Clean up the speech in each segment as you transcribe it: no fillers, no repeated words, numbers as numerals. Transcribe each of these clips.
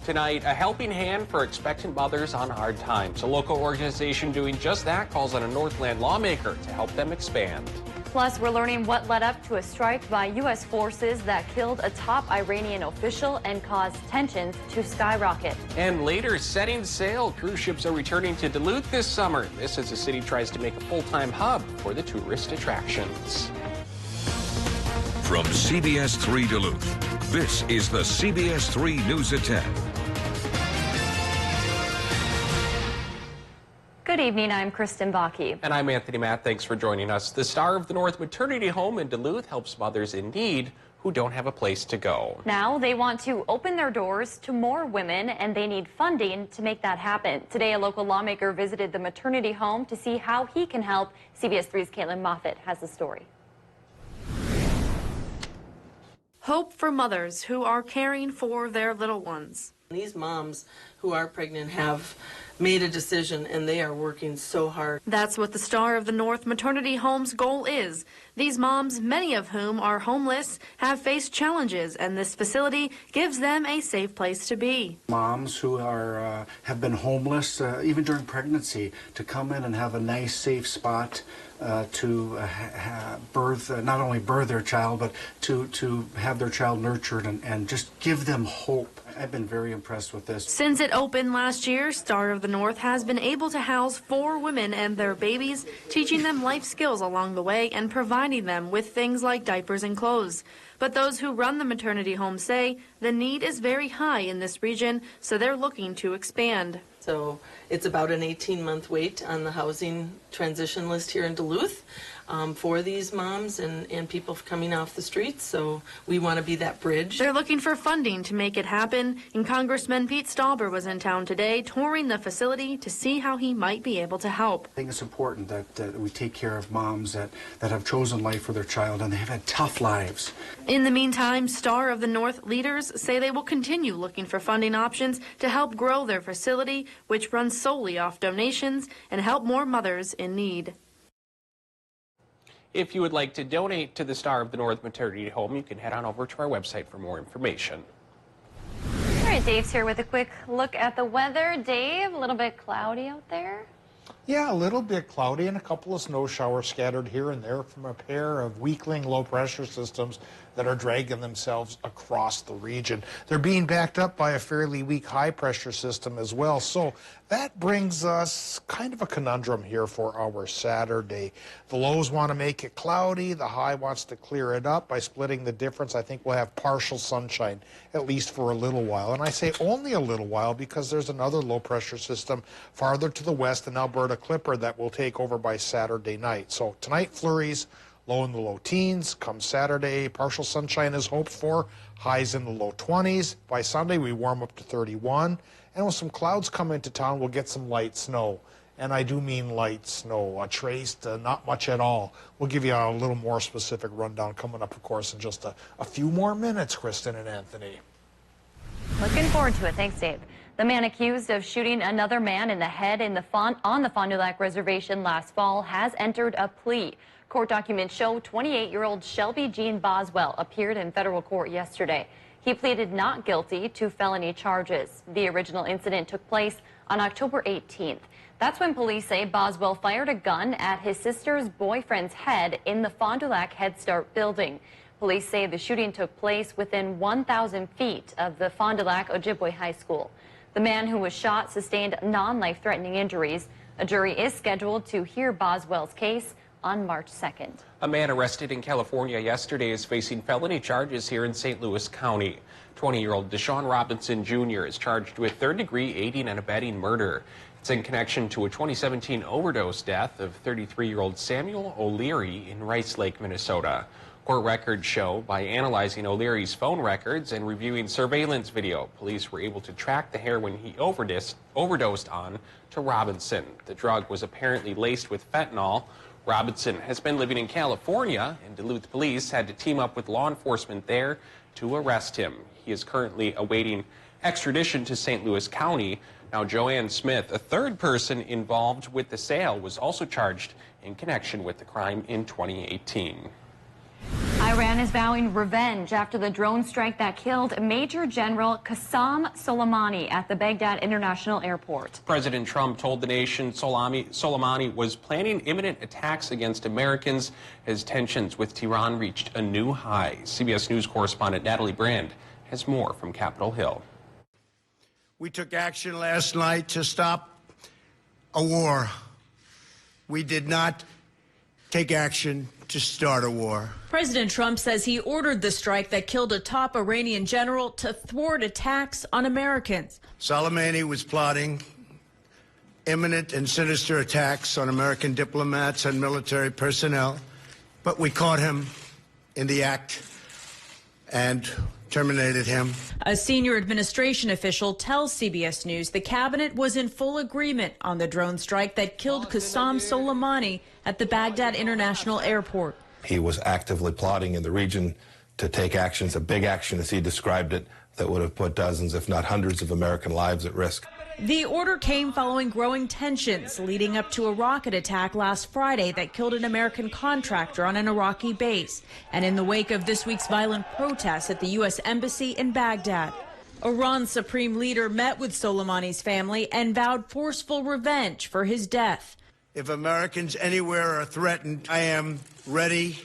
Tonight, a helping hand for expectant mothers on hard times. A local organization doing just that calls on a Northland lawmaker to help them expand. Plus, we're learning what led up to a strike by U.S. forces that killed a top Iranian official and caused tensions to skyrocket. And later, setting sail. Cruise ships are returning to Duluth this summer. This as the city tries to make a full-time hub for the tourist attractions. From CBS3 Duluth, this is the CBS3 News at 10. Good evening, I'm Kristen Bakke. And I'm Anthony Matt. Thanks for joining us. The Star of the North Maternity Home in Duluth helps mothers in need who don't have a place to go. Now they want to open their doors to more women, and they need funding to make that happen. Today, a local lawmaker visited the maternity home to see how he can help. CBS3's Caitlin Moffitt has the story. Hope for mothers who are caring for their little ones. These moms who are pregnant have made a decision, and they are working so hard. That's what the Star of the North Maternity Home's goal is. These moms, many of whom are homeless, have faced challenges, and this facility gives them a safe place to be. Moms who are have been homeless, even during pregnancy, to come in and have a nice, safe spot to not only birth their child, but to have their child nurtured and just give them hope. I've been very impressed with this. Since it opened last year, Star of the North has been able to house 4 women and their babies, teaching them life skills along the way and providing them with things like diapers and clothes. But those who run the maternity home say the need is very high in this region, so they're looking to expand. So it's about an 18-month wait on the housing transition list here in Duluth for these moms and people coming off the streets. So we want to be that bridge. They're looking for funding to make it happen, and Congressman Pete Stauber was in town today touring the facility to see how he might be able to help. I think it's important that we take care of moms that have chosen life for their child, and they have had tough lives. In the meantime, Star of the North leaders say they will continue looking for funding options to help grow their facility, which runs solely off donations, and help more mothers in need. If you would like to donate to the Star of the North Maternity Home, you can head on over to our website for more information. All right, Dave's here with a quick look at the weather. Dave, a little bit cloudy out there. Yeah, a little bit cloudy and a couple of snow showers scattered here and there from a pair of weakling low-pressure systems that are dragging themselves across the region. They're being backed up by a fairly weak high-pressure system as well. So that brings us kind of a conundrum here for our Saturday. The lows want to make it cloudy. The high wants to clear it up. By splitting the difference, I think we'll have partial sunshine, at least for a little while. And I say only a little while because there's another low-pressure system farther to the west, an Alberta Clipper, that will take over by Saturday night. So tonight, flurries, low in the low teens. Come Saturday, partial sunshine is hoped for, highs in the low 20s. By Sunday, we warm up to 31. And with some clouds come into town, we'll get some light snow. And I do mean light snow, a trace to not much at all. We'll give you a little more specific rundown coming up, of course, in just a few more minutes, Kristen and Anthony. Looking forward to it. Thanks, Dave. The man accused of shooting another man in the head on the Fond du Lac Reservation last fall has entered a plea. Court documents show 28-year-old Shelby Jean Boswell appeared in federal court yesterday. He pleaded not guilty to felony charges. The original incident took place on October 18th. That's when police say Boswell fired a gun at his sister's boyfriend's head in the Fond du Lac Head Start building. Police say the shooting took place within 1,000 feet of the Fond du Lac Ojibwe High School. The man who was shot sustained non-life-threatening injuries. A jury is scheduled to hear Boswell's case on March 2nd. A man arrested in California yesterday is facing felony charges here in St. Louis County. 20-year-old Deshaun Robinson Jr. is charged with third-degree aiding and abetting murder. It's in connection to a 2017 overdose death of 33-year-old Samuel O'Leary in Rice Lake, Minnesota. Court records show by analyzing O'Leary's phone records and reviewing surveillance video, police were able to track the heroin he overdosed on to Robinson. The drug was apparently laced with fentanyl. Robinson has been living in California, and Duluth police had to team up with law enforcement there to arrest him. He is currently awaiting extradition to St. Louis County. Now, Joanne Smith, a third person involved with the sale, was also charged in connection with the crime in 2018. Iran is vowing revenge after the drone strike that killed Major General Qassem Soleimani at the Baghdad International Airport. President Trump told the nation Soleimani was planning imminent attacks against Americans as tensions with Tehran reached a new high. CBS News correspondent Natalie Brand has more from Capitol Hill. We took action last night to stop a war. We did not take action to start a war. President Trump says he ordered the strike that killed a top Iranian general to thwart attacks on Americans. Soleimani was plotting imminent and sinister attacks on American diplomats and military personnel, but we caught him in the act and terminated him. A senior administration official tells CBS News the cabinet was in full agreement on the drone strike that killed Qassem Soleimani at the Baghdad International Airport. He was actively plotting in the region to take actions, a big action as he described it, that would have put dozens, if not hundreds, of American lives at risk. The order came following growing tensions leading up to a rocket attack last Friday that killed an American contractor on an Iraqi base, and in the wake of this week's violent protests at the U.S. Embassy in Baghdad. Iran's supreme leader met with Soleimani's family and vowed forceful revenge for his death. If Americans anywhere are threatened, I am ready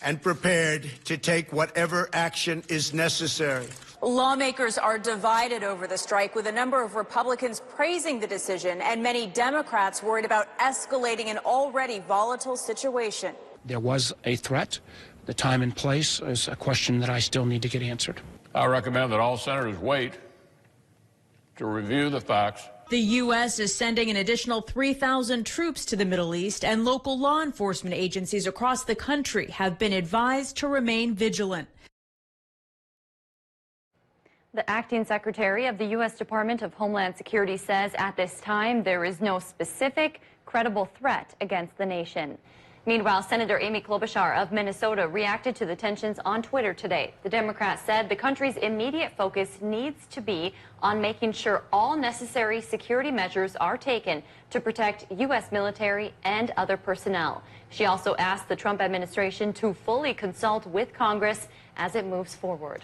and prepared to take whatever action is necessary. Lawmakers are divided over the strike, with a number of Republicans praising the decision and many Democrats worried about escalating an already volatile situation. There was a threat. The time and place is a question that I still need to get answered. I recommend that all senators wait to review the facts. The U.S. is sending an additional 3,000 troops to the Middle East, and local law enforcement agencies across the country have been advised to remain vigilant. The acting secretary of the U.S. Department of Homeland Security says at this time there is no specific, credible threat against the nation. Meanwhile, Senator Amy Klobuchar of Minnesota reacted to the tensions on Twitter today. The Democrat said the country's immediate focus needs to be on making sure all necessary security measures are taken to protect U.S. military and other personnel. She also asked the Trump administration to fully consult with Congress as it moves forward.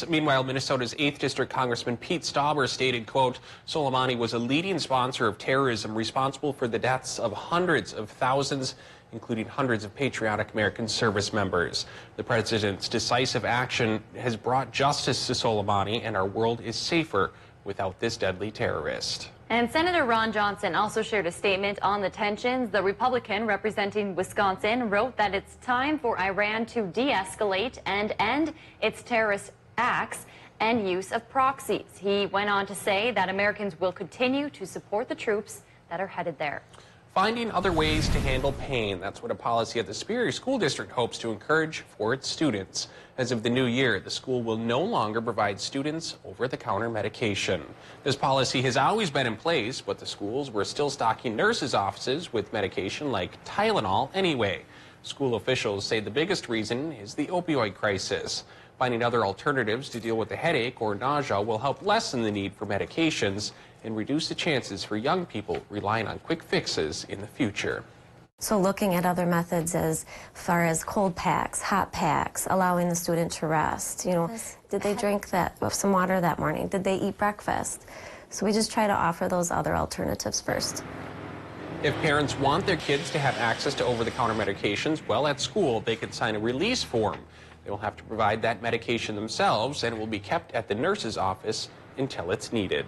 Meanwhile, Minnesota's 8th District Congressman Pete Stauber stated, quote, Soleimani was a leading sponsor of terrorism responsible for the deaths of hundreds of thousands, including hundreds of patriotic American service members. The president's decisive action has brought justice to Soleimani, and our world is safer without this deadly terrorist. And Senator Ron Johnson also shared a statement on the tensions. The Republican representing Wisconsin wrote that it's time for Iran to de-escalate and end its terrorist acts and use of proxies. He went on to say that Americans will continue to support the troops that are headed there. Finding other ways to handle pain, that's what a policy at the Superior School District hopes to encourage for its students. As of the new year, the school will no longer provide students over-the-counter medication. This policy has always been in place, but the schools were still stocking nurses' offices with medication like Tylenol anyway. School officials say the biggest reason is the opioid crisis. Finding other alternatives to deal with the headache or nausea will help lessen the need for medications and reduce the chances for young people relying on quick fixes in the future. So looking at other methods as far as cold packs, hot packs, allowing the student to rest. You know, did they drink some water that morning? Did they eat breakfast? So we just try to offer those other alternatives first. If parents want their kids to have access to over-the-counter medications, well, at school they can sign a release form. They will have to provide that medication themselves, and it will be kept at the nurse's office until it's needed.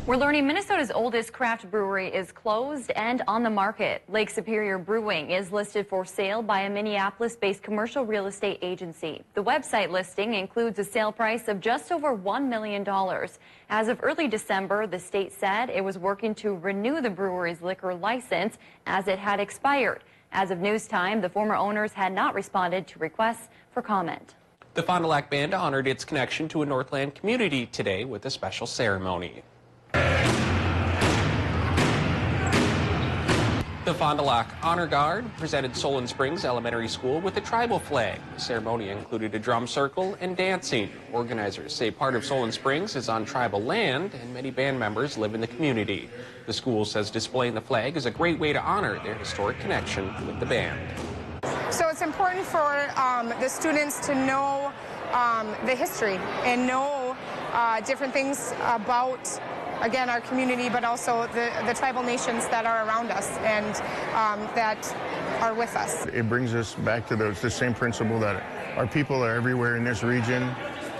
We're learning Minnesota's oldest craft brewery is closed and on the market. Lake Superior Brewing is listed for sale by a Minneapolis-based commercial real estate agency. The website listing includes a sale price of just over $1 million. As of early December, the state said it was working to renew the brewery's liquor license as it had expired. As of news time, the former owners had not responded to requests for comment. The Fond du Lac Band honored its connection to a Northland community today with a special ceremony. The Fond du Lac Honor Guard presented Solon Springs Elementary School with a tribal flag. The ceremony included a drum circle and dancing. Organizers say part of Solon Springs is on tribal land and many band members live in the community. The school says displaying the flag is a great way to honor their historic connection with the band. So it's important important for the students to know the history and know different things about, again, our community, but also the tribal nations that are around us and that are with us. It brings us back to the same principle that our people are everywhere in this region,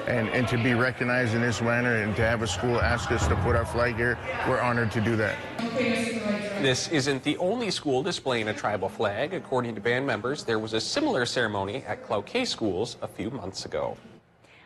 and to be recognized in this manner and to have a school ask us to put our flag here, we're honored to do that. This isn't the only school displaying a tribal flag. According to band members, there was a similar ceremony at Cloquet schools a few months ago.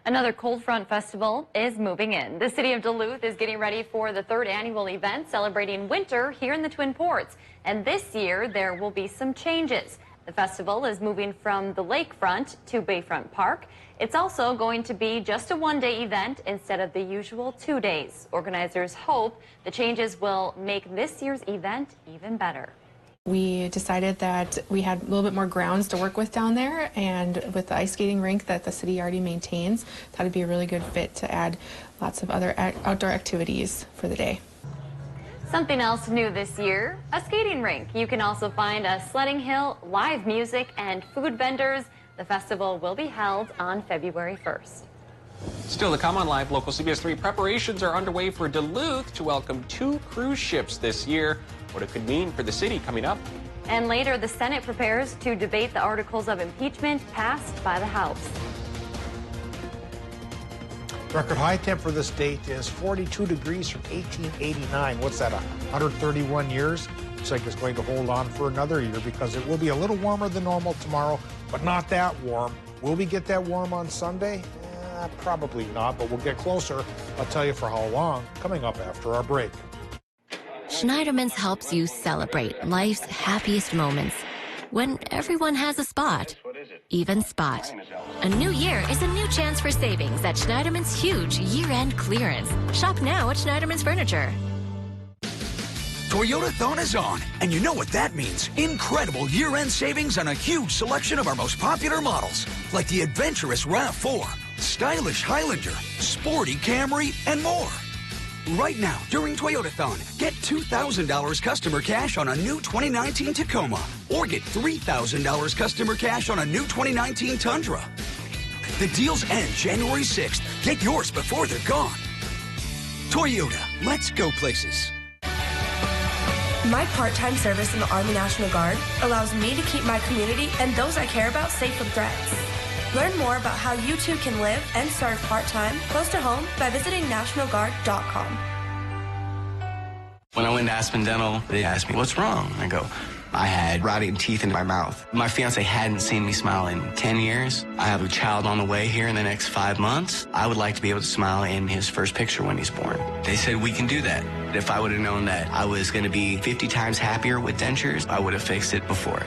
Another cold front festival is moving in. The city of Duluth is getting ready for the 3rd annual event celebrating winter here in the Twin Ports. And this year, there will be some changes. The festival is moving from the lakefront to Bayfront Park. It's also going to be just a one-day event instead of the usual 2 days. Organizers hope the changes will make this year's event even better. We decided that we had a little bit more grounds to work with down there, and with the ice skating rink that the city already maintains, that would be a really good fit to add lots of other outdoor activities for the day. Something else new this year, a skating rink. You can also find a sledding hill, live music, and food vendors. The festival will be held on February 1st. Still to come on Live Local CBS 3, preparations are underway for Duluth to welcome 2 cruise ships this year. What it could mean for the city coming up. And later, the Senate prepares to debate the articles of impeachment passed by the House. Record high temp for this date is 42 degrees from 1889. What's that, 131 years? Looks like it's going to hold on for another year because it will be a little warmer than normal tomorrow, but not that warm. Will we get that warm on Sunday? Probably not, but we'll get closer. I'll tell you for how long, coming up after our break. Schneiderman's helps you celebrate life's happiest moments when everyone has a spot, even Spot. A new year is a new chance for savings at Schneiderman's huge year-end clearance. Shop now at Schneiderman's Furniture. Toyotathon is on, and you know what that means. Incredible year-end savings on a huge selection of our most popular models, like the adventurous RAV4, stylish Highlander, sporty Camry, and more. Right now, during Toyotathon, get $2,000 customer cash on a new 2019 Tacoma, or get $3,000 customer cash on a new 2019 Tundra. The deals end January 6th. Get yours before they're gone. Toyota, let's go places. My part-time service in the Army National Guard allows me to keep my community and those I care about safe from threats. Learn more about how you too can live and serve part-time close to home by visiting nationalguard.com. When I went to Aspen Dental, they asked me, what's wrong? I go, I had rotting teeth in my mouth. My fiance hadn't seen me smile in 10 years. I have a child on the way here in the next 5 months. I would like to be able to smile in his first picture when he's born. They said we can do that. If I would have known that I was going to be 50 times happier with dentures, I would have fixed it before.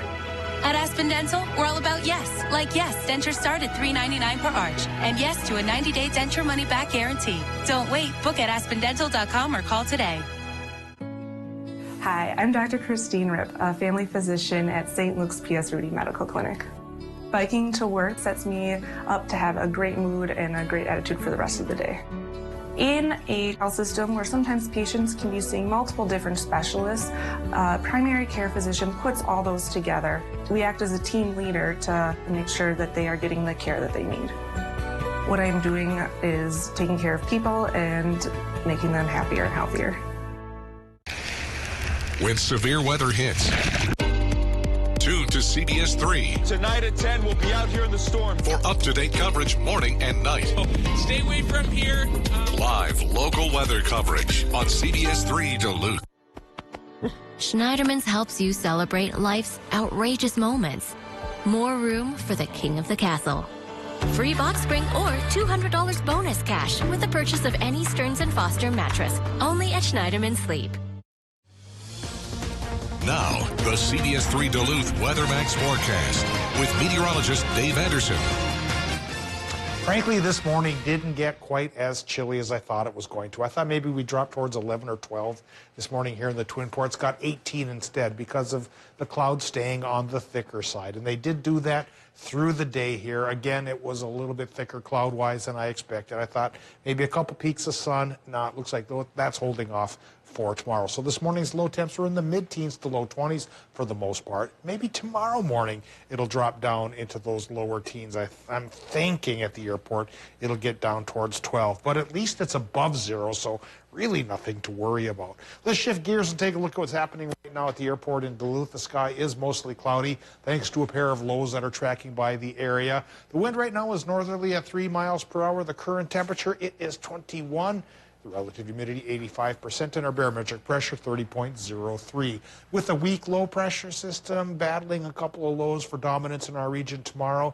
At Aspen Dental, we're all about yes. Like yes, dentures start at $3.99 per arch. And yes to a 90-day denture money-back guarantee. Don't wait. Book at aspendental.com or call today. Hi, I'm Dr. Christine Ripp, a family physician at St. Luke's P.S. Rudy Medical Clinic. Biking to work sets me up to have a great mood and a great attitude for the rest of the day. In a health system where sometimes patients can be seeing multiple different specialists, a primary care physician puts all those together. We act as a team leader to make sure that they are getting the care that they need. What I'm doing is taking care of people and making them happier and healthier. When severe weather hits, tune to CBS 3. Tonight at 10, we'll be out here in the storm. For up-to-date coverage morning and night. Stay away from here. Live local weather coverage on CBS 3 Duluth. Schneiderman's helps you celebrate life's outrageous moments. More room for the king of the castle. Free box spring or $200 bonus cash with the purchase of any Stearns & Foster mattress. Only at Schneiderman Sleep. Now, the CBS 3 Duluth WeatherMax forecast with meteorologist Dave Anderson. Frankly, this morning didn't get quite as chilly as I thought it was going to. I thought maybe we'd drop towards 11 or 12 this morning here in the Twin Ports. Got 18 instead because of the clouds staying on the thicker side. And they did do that through the day here. Again, it was a little bit thicker cloud-wise than I expected. I thought maybe a couple peaks of sun. No, it looks like that's holding off for tomorrow. So this morning's low temps are in the mid-teens to low 20s for the most part. Maybe tomorrow morning it'll drop down into those lower teens. I'm thinking at the airport it'll get down towards 12, but at least it's above zero, so really nothing to worry about. Let's shift gears and take a look at what's happening right now at the airport in Duluth. The sky is mostly cloudy thanks to a pair of lows that are tracking by the area. The wind right now is northerly at 3 miles per hour. The current temperature, it is 21. The relative humidity 85% and our barometric pressure 30.03. With a weak low pressure system battling a couple of lows for dominance in our region tomorrow,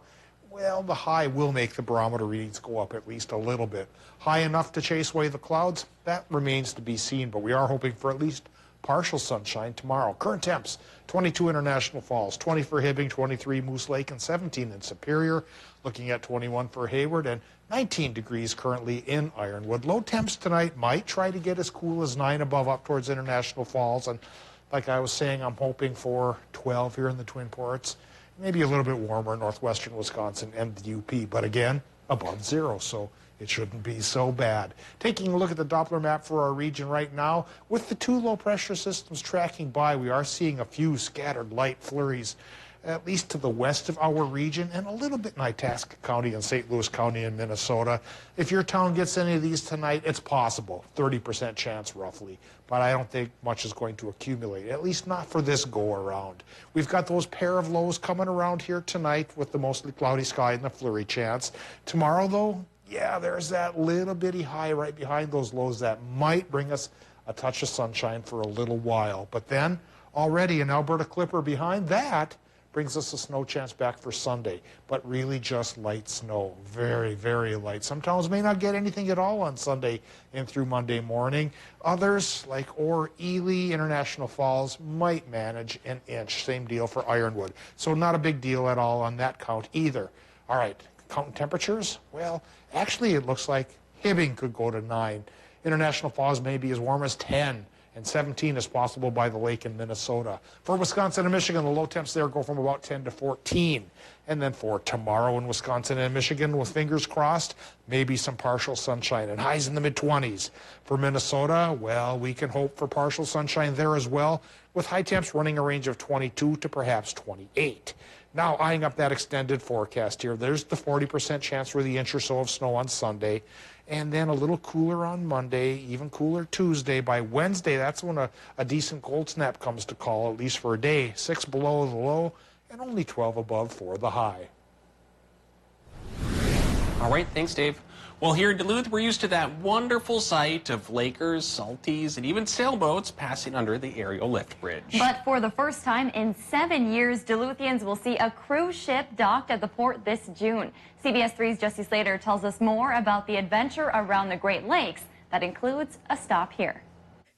well, the high will make the barometer readings go up at least a little bit. High enough to chase away the clouds? That remains to be seen, but we are hoping for at least partial sunshine tomorrow. Current temps, 22 International Falls, 20 for Hibbing, 23 Moose Lake, and 17 in Superior. Looking at 21 for Hayward and 19 degrees currently in Ironwood. Low temps tonight might try to get as cool as 9 above up towards International Falls. And like I was saying, I'm hoping for 12 here in the Twin Ports. Maybe a little bit warmer in northwestern Wisconsin and the UP, but again, above zero, so it shouldn't be so bad. Taking a look at the Doppler map for our region right now, with the 2 low pressure systems tracking by, we are seeing a few scattered light flurries, at least to the west of our region, and a little bit in Itasca County and St. Louis County in Minnesota. If your town gets any of these tonight, it's possible, 30% chance roughly, but I don't think much is going to accumulate, at least not for this go-around. We've got those pair of lows coming around here tonight with the mostly cloudy sky and the flurry chance. Tomorrow, though, yeah, there's that little bitty high right behind those lows that might bring us a touch of sunshine for a little while. But then, already an Alberta Clipper behind that brings us a snow chance back for Sunday, but really just light snow, very, very light. Some towns may not get anything at all on Sunday and through Monday morning. Others, like Orr, Ely, International Falls, might manage an inch. Same deal for Ironwood. So not a big deal at all on that count either. All right, counting temperatures? Well, actually it looks like Hibbing could go to 9. International Falls may be as warm as 10. And 17 is possible by the lake in Minnesota. For Wisconsin and Michigan, the low temps there go from about 10 to 14. And then for tomorrow in Wisconsin and Michigan, with fingers crossed, maybe some partial sunshine and highs in the mid-20s. For Minnesota, well, we can hope for partial sunshine there as well, with high temps running a range of 22 to perhaps 28. Now, eyeing up that extended forecast here, there's the 40% chance for the inch or so of snow on Sunday, and then a little cooler on Monday, even cooler Tuesday. By Wednesday, that's when a decent cold snap comes to call, at least for a day. 6 below the low and only 12 above for the high. All right, thanks, Dave. Well, here in Duluth, we're used to that wonderful sight of Lakers, salties, and even sailboats passing under the aerial lift bridge. But for the first time in 7 years, Duluthians will see a cruise ship docked at the port this June. CBS 3's Jesse Slater tells us more about the adventure around the Great Lakes that includes a stop here.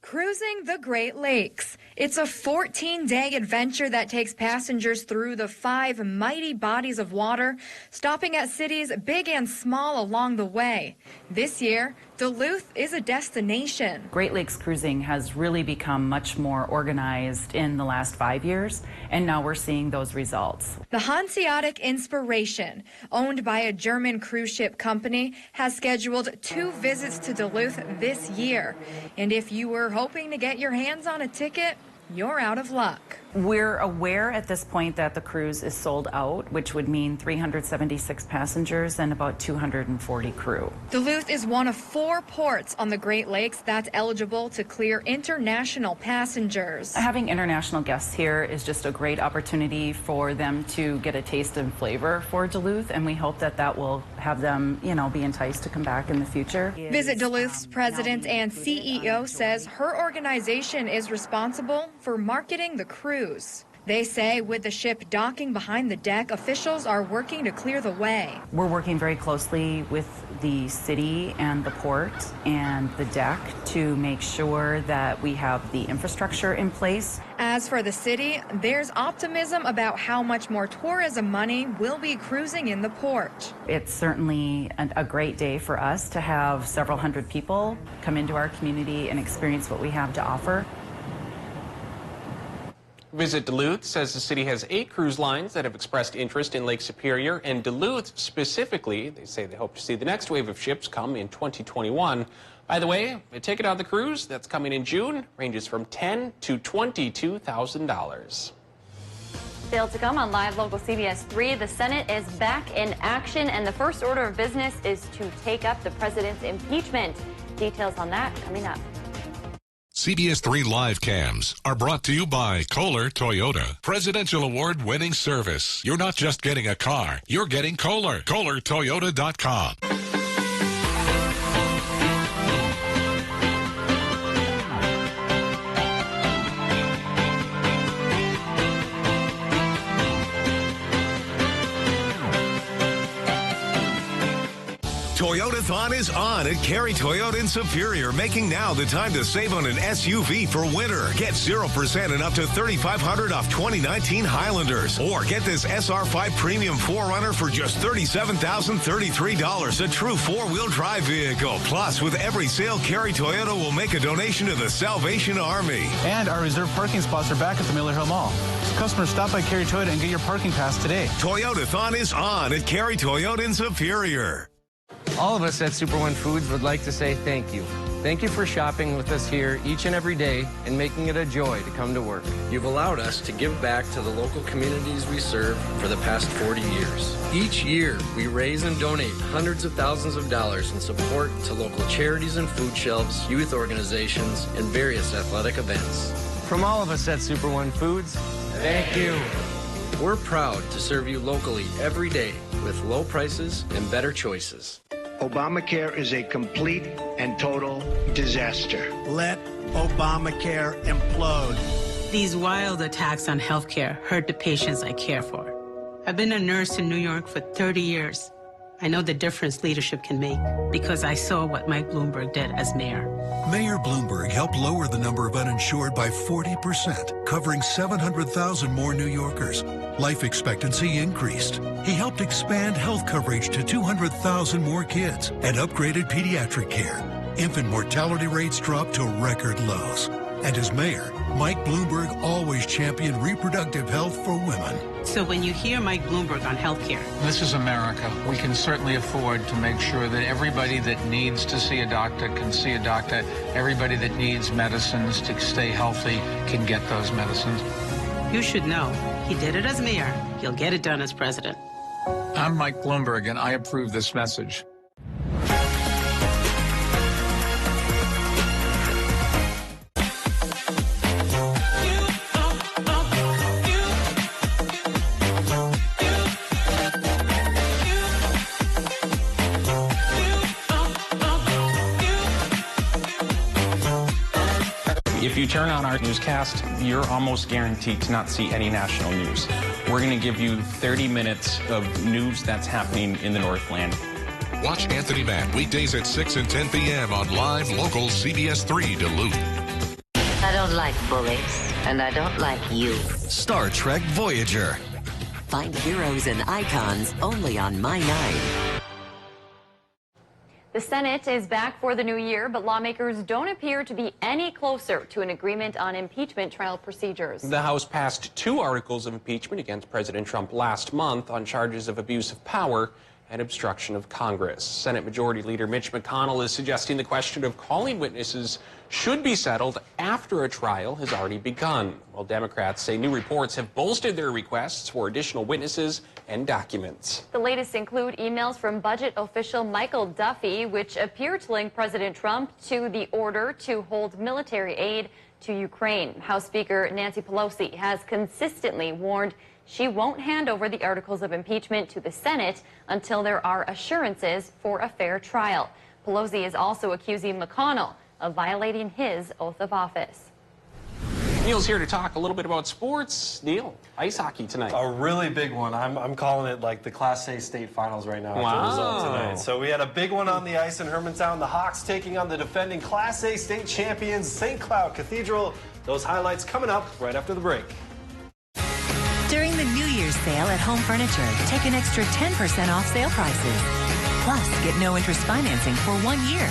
Cruising the Great Lakes. It's a 14-day adventure that takes passengers through the 5 mighty bodies of water, stopping at cities big and small along the way. This year, Duluth is a destination. Great Lakes cruising has really become much more organized in the last 5 years, and now we're seeing those results. The Hanseatic Inspiration, owned by a German cruise ship company, has scheduled 2 visits to Duluth this year. And if you were hoping to get your hands on a ticket, you're out of luck. We're aware at this point that the cruise is sold out, which would mean 376 passengers and about 240 crew. Duluth is one of 4 ports on the Great Lakes that's eligible to clear international passengers. Having international guests here is just a great opportunity for them to get a taste and flavor for Duluth, and we hope that that will have them, be enticed to come back in the future. Visit Duluth's president and CEO says her organization is responsible for marketing the cruise. They say with the ship docking behind the deck, officials are working to clear the way. We're working very closely with the city and the port and the deck to make sure that we have the infrastructure in place. As for the city, there's optimism about how much more tourism money will be cruising in the port. It's certainly a great day for us to have several hundred people come into our community and experience what we have to offer. Visit Duluth says the city has 8 cruise lines that have expressed interest in Lake Superior, and Duluth specifically, they say they hope to see the next wave of ships come in 2021. By the way, a ticket on the cruise that's coming in June ranges from $10,000 to $22,000. Still to come on Live Local CBS 3, the Senate is back in action, and the first order of business is to take up the president's impeachment. Details on that coming up. CBS 3 live cams are brought to you by Kohler Toyota. Presidential award-winning service. You're not just getting a car, you're getting Kohler. KohlerToyota.com. Toyotathon is on at Cary Toyota in Superior, making now the time to save on an SUV for winter. Get 0% and up to $3,500 off 2019 Highlanders. Or get this SR5 Premium 4Runner for just $37,033, a true 4-wheel drive vehicle. Plus, with every sale, Cary Toyota will make a donation to the Salvation Army. And our reserved parking spots are back at the Miller Hill Mall. So customers, stop by Cary Toyota and get your parking pass today. Toyotathon is on at Cary Toyota in Superior. All of us at Super One Foods would like to say thank you. Thank you for shopping with us here each and every day and making it a joy to come to work. You've allowed us to give back to the local communities we serve for the past 40 years. Each year, we raise and donate hundreds of thousands of dollars in support to local charities and food shelves, youth organizations, and various athletic events. From all of us at Super One Foods, thank you. We're proud to serve you locally every day with low prices and better choices. Obamacare is a complete and total disaster. Let Obamacare implode. These wild attacks on healthcare hurt the patients I care for. I've been a nurse in New York for 30 years. I know the difference leadership can make because I saw what Mike Bloomberg did as mayor. Mayor Bloomberg helped lower the number of uninsured by 40%, covering 700,000 more New Yorkers. Life expectancy increased. He helped expand health coverage to 200,000 more kids and upgraded pediatric care. Infant mortality rates dropped to record lows. And as mayor, Mike Bloomberg always championed reproductive health for women. So when you hear Mike Bloomberg on healthcare, this is America. We can certainly afford to make sure that everybody that needs to see a doctor can see a doctor. Everybody that needs medicines to stay healthy can get those medicines. you should know he did it as mayor. He'll get it done as president. I'm Mike Bloomberg, and I approve this message. If you turn on our newscast, you're almost guaranteed to not see any national news. We're going to give you 30 minutes of news that's happening in the Northland. Watch Anthony Mann weekdays at 6 and 10 p.m. on live local CBS3 Duluth. I don't like bullies, and I don't like you. Star Trek Voyager. Find heroes and icons only on My 9. The Senate is back for the new year, but lawmakers don't appear to be any closer to an agreement on impeachment trial procedures. The House passed 2 articles of impeachment against President Trump last month on charges of abuse of power and obstruction of Congress. Senate Majority Leader Mitch McConnell is suggesting the question of calling witnesses should be settled after a trial has already begun, while Democrats say new reports have bolstered their requests for additional witnesses and documents. The latest include emails from budget official Michael Duffy, which appear to link President Trump to the order to hold military aid to Ukraine. House Speaker Nancy Pelosi has consistently warned she won't hand over the articles of impeachment to the Senate until there are assurances for a fair trial. Pelosi is also accusing McConnell of violating his oath of office. Neil's here to talk a little bit about sports. Neil, ice hockey tonight. A really big one. I'm calling it like the Class A state finals right now after the result tonight. So we had a big one on the ice in Hermantown. The Hawks taking on the defending Class A state champions, St. Cloud Cathedral. Those highlights coming up right after the break. During the New Year's sale at Home Furniture, take an extra 10% off sale prices. Plus, get no interest financing for 1 year.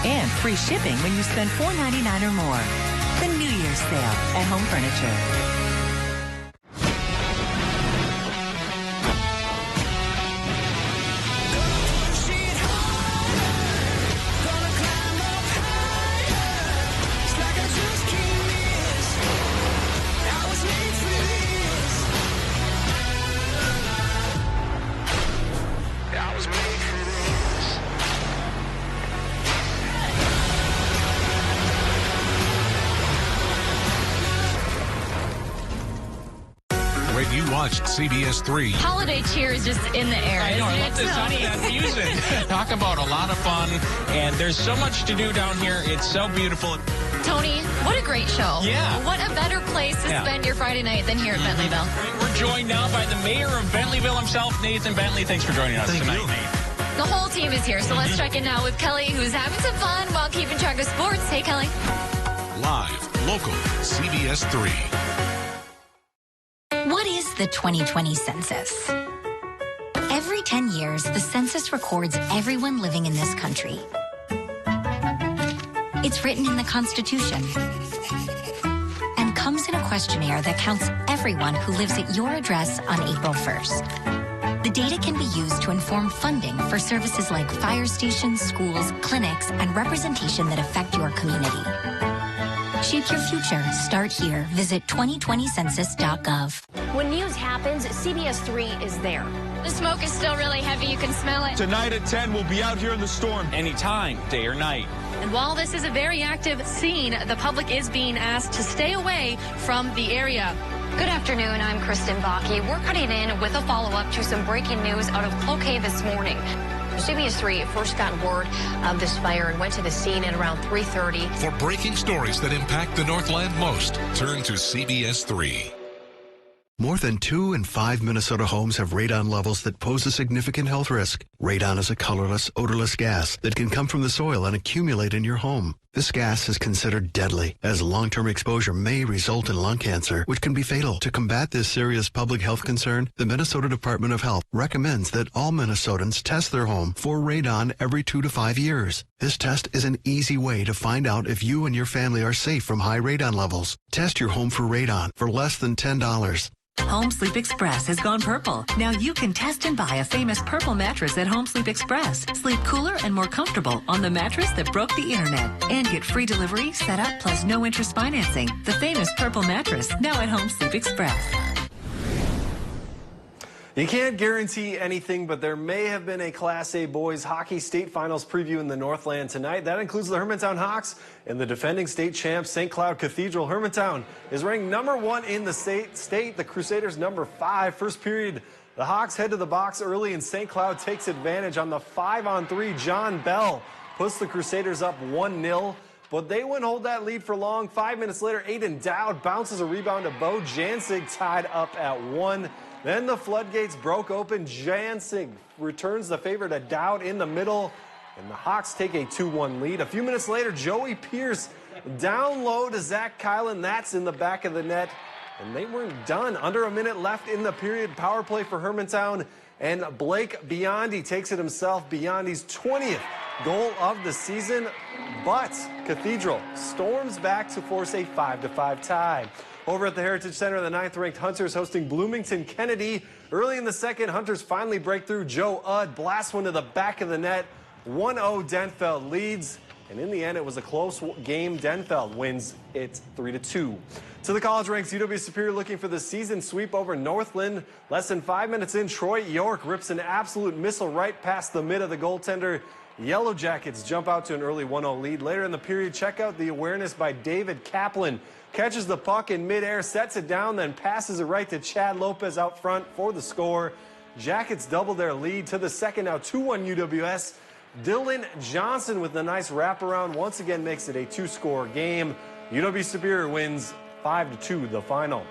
And free shipping when you spend $4.99 or more. The New Year's sale at Home Furniture. you watched CBS3. Holiday cheer is just in the air. I know, I love the sound of that music. Talk about a lot of fun, and there's so much to do down here. It's so beautiful. Tony, what a great show. Yeah. What a better place to spend your Friday night than here at Bentleyville. We're joined now by the mayor of Bentleyville himself, Nathan Bentley. Thanks for joining us tonight, Nate. The whole team is here, so let's check in now with Kelly, who's having some fun while keeping track of sports. Hey, Kelly. Live, local, CBS3. What is the 2020 census? Every 10 years, the census records everyone living in this country. It's written in the Constitution and comes in a questionnaire that counts everyone who lives at your address on April 1st. The data can be used to inform funding for services like fire stations, schools, clinics, and representation that affect your community. Shape your future. Start here. Visit 2020census.gov. When news happens, CBS3 is there. The smoke is still really heavy. You can smell it. Tonight at 10, we'll be out here in the storm. Anytime, day or night. And while this is a very active scene, the public is being asked to stay away from the area. Good afternoon, I'm Kristen Bakke. We're cutting in with a follow-up to some breaking news out of Cloquet this morning. CBS3 first got word of this fire and went to the scene at around 3:30. For breaking stories that impact the Northland most, turn to CBS3. More than 2 in 5 Minnesota homes have radon levels that pose a significant health risk. Radon is a colorless, odorless gas that can come from the soil and accumulate in your home. This gas is considered deadly, as long-term exposure may result in lung cancer, which can be fatal. To combat this serious public health concern, the Minnesota Department of Health recommends that all Minnesotans test their home for radon every 2 to 5 years. This test is an easy way to find out if you and your family are safe from high radon levels. Test your home for radon for less than $10. Home Sleep Express has gone purple. Now you can test and buy a famous purple mattress at Home Sleep Express. Sleep cooler and more comfortable on the mattress that broke the internet. And get free delivery, setup, plus no interest financing. The famous purple mattress, now at Home Sleep Express. You can't guarantee anything, but there may have been a Class A boys hockey state finals preview in the Northland tonight. That includes the Hermantown Hawks and the defending state champ St. Cloud Cathedral. Hermantown is ranked #1 in the state. The Crusaders #5. First period, the Hawks head to the box early, and St. Cloud takes advantage on the 5-on-3. John Bell puts the Crusaders up 1-0. But they wouldn't hold that lead for long. 5 minutes later, Aiden Dowd bounces a rebound to Bo Jansig, tied up at 1. Then the floodgates broke open. Jansig returns the favor to Dowd in the middle, and the Hawks take a 2-1 lead. A few minutes later, Joey Pierce down low to Zach Kylan. That's in the back of the net, and they weren't done. Under a minute left in the period. Power play for Hermantown, and Blake Biondi takes it himself. Biondi's 20th goal of the season, but Cathedral storms back to force a 5-5 tie. Over at the Heritage Center, the 9th-ranked Hunters hosting Bloomington Kennedy. Early in the second, Hunters finally break through. Joe Udd blasts one to the back of the net. 1-0 Denfeld leads. And in the end, it was a close game. Denfeld wins it 3-2. To the college ranks, UW Superior looking for the season sweep over Northland. Less than 5 minutes in, Troy York rips an absolute missile right past the mid of the goaltender. Yellow Jackets jump out to an early 1-0 lead. Later in the period, check out the awareness by David Kaplan. Catches the puck in midair, sets it down, then passes it right to Chad Lopez out front for the score. Jackets double their lead to the second, now 2-1 UWS. Dylan Johnson with a nice wraparound once again makes it a 2-score game. UW Superior wins 5-2 the final.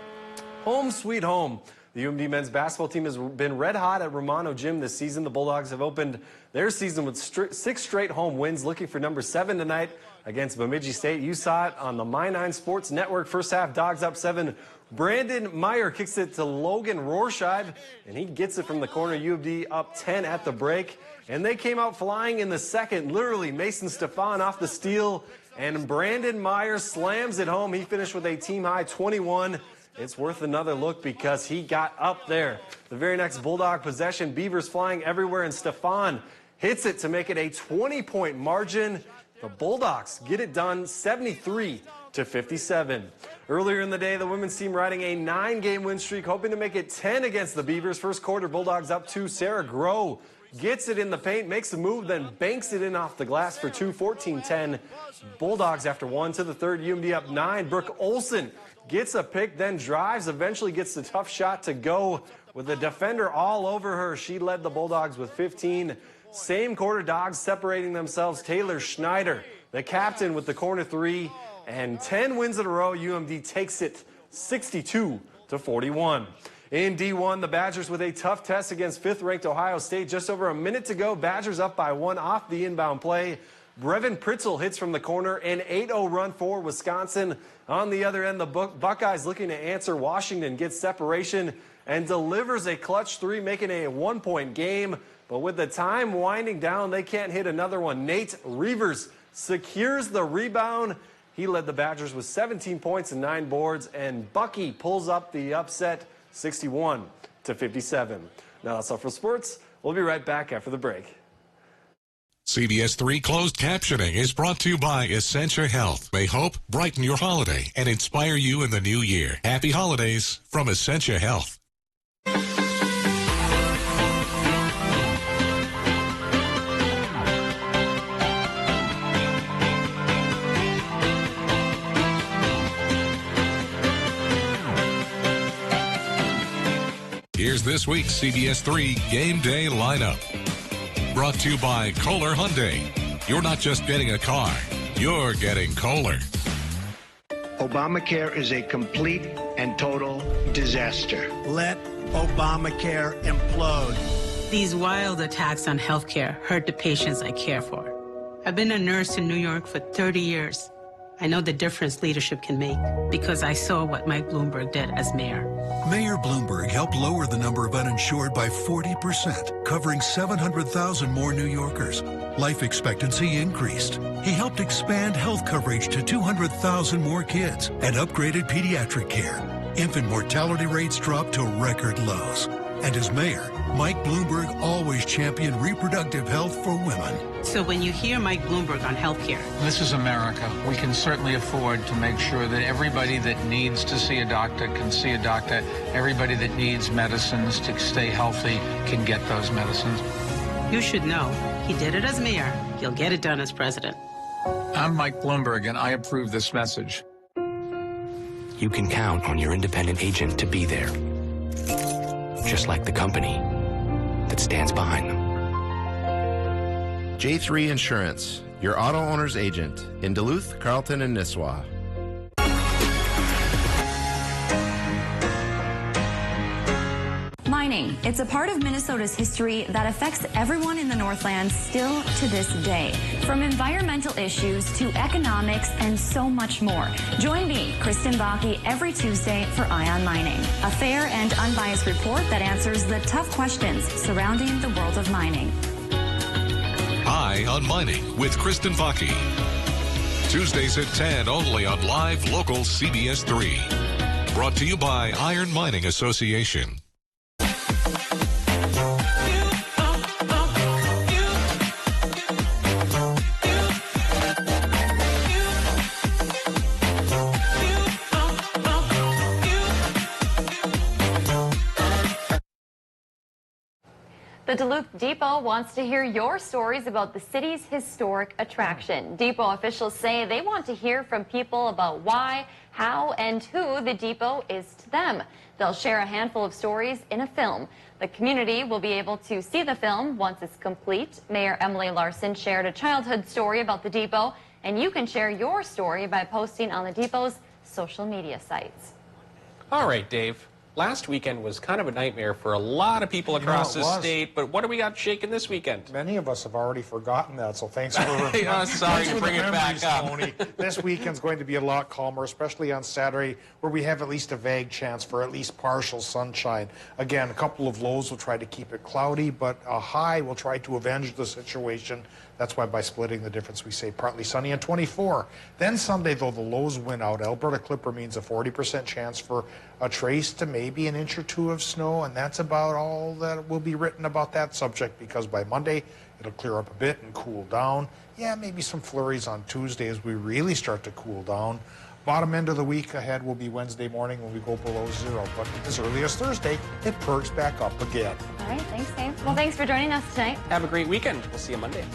Home sweet home. The UMD men's basketball team has been red hot at Romano Gym this season. The Bulldogs have opened their season with 6 straight home wins, looking for #7 tonight against Bemidji State. You saw it on the My9 Sports Network. First half, Dogs up 7. Brandon Meyer kicks it to Logan Rorscheid, and he gets it from the corner. UMD up 10 at the break, and they came out flying in the second. Literally, Mason Stefan off the steal, and Brandon Meyer slams it home. He finished with a team-high 21. It's worth another look because he got up there. The very next Bulldog possession, Beavers flying everywhere, and Stefan hits it to make it a 20-point margin. The Bulldogs get it done 73-57. Earlier in the day, the women's team riding a 9-game win streak, hoping to make it 10 against the Beavers. First quarter, Bulldogs up 2. Sarah Groh gets it in the paint, makes the move, then banks it in off the glass for two. 14-10. Bulldogs after one to the third. UMD up 9. Brooke Olson gets a pick, then drives, eventually gets the tough shot to go with the defender all over her. She led the Bulldogs with 15. Same quarter, Dogs separating themselves. Taylor Schneider, the captain, with the corner three, and 10 wins in a row. UMD takes it 62-41. In D1, the Badgers with a tough test against 5th-ranked Ohio State. Just over a minute to go. Badgers up by 1 off the inbound play. Brevin Pritzel hits from the corner, an 8-0 run for Wisconsin. On the other end, the Buckeyes looking to answer. Washington gets separation and delivers a clutch three, making a 1-point game. But with the time winding down, they can't hit another one. Nate Reavers secures the rebound. He led the Badgers with 17 points and 9 boards, and Bucky pulls up the upset 61-57. Now that's all for sports. We'll be right back after the break. CBS3 closed captioning is brought to you by Essentia Health. May hope brighten your holiday and inspire you in the new year. Happy holidays from Essentia Health. Here's this week's CBS3 Game Day lineup. Brought to you by Kohler Hyundai. You're not just getting a car, you're getting Kohler. Obamacare is a complete and total disaster. Let Obamacare implode. These wild attacks on healthcare hurt the patients I care for. I've been a nurse in New York for 30 years. I know the difference leadership can make because I saw what Mike Bloomberg did as mayor. Mayor Bloomberg helped lower the number of uninsured by 40%, covering 700,000 more New Yorkers. Life expectancy increased. He helped expand health coverage to 200,000 more kids and upgraded pediatric care. Infant mortality rates dropped to record lows. And as mayor, Mike Bloomberg always championed reproductive health for women. So when you hear Mike Bloomberg on healthcare, This is America. We can certainly afford to make sure that everybody that needs to see a doctor can see a doctor. Everybody that needs medicines to stay healthy can get those medicines. you should know he did it as mayor. He'll get it done as president. I'm Mike Bloomberg, and I approve this message. You can count on your independent agent to be there, just like the company that stands behind them. J3 Insurance, your auto owner's agent in Duluth, Carlton, and Nisswa. Mining. It's a part of Minnesota's history that affects everyone in the Northland still to this day. From environmental issues to economics and so much more. Join me, Kristen Bakke, every Tuesday for Eye on Mining, a fair and unbiased report that answers the tough questions surrounding the world of mining. Eye on Mining with Kristen Bakke. Tuesdays at 10 only on live local CBS 3. Brought to you by Iron Mining Association. The Duluth Depot wants to hear your stories about the city's historic attraction. Depot officials say they want to hear from people about why, how, and who the Depot is to them. They'll share a handful of stories in a film. The community will be able to see the film once it's complete. Mayor Emily Larson shared a childhood story about the Depot, and you can share your story by posting on the Depot's social media sites. All right, Dave. Last weekend was kind of a nightmare for a lot of people across the state, but what do we got shaking this weekend? Many of us have already forgotten that, so thanks for sorry to bring it back up. Tony. This weekend's going to be a lot calmer, especially on Saturday, where we have at least a vague chance for at least partial sunshine. Again, a couple of lows will try to keep it cloudy, but a high will try to avenge the situation. That's why by splitting the difference, we say partly sunny and 24. Then Sunday, though, the lows win out. Alberta Clipper means a 40% chance for a trace to maybe an inch or two of snow, and that's about all that will be written about that subject, because by Monday, it'll clear up a bit and cool down. Yeah, maybe some flurries on Tuesday as we really start to cool down. Bottom end of the week ahead will be Wednesday morning when we go below 0. But as early as Thursday, it perks back up again. All right, thanks, Dave. Well, thanks for joining us tonight. Have a great weekend. We'll see you Monday.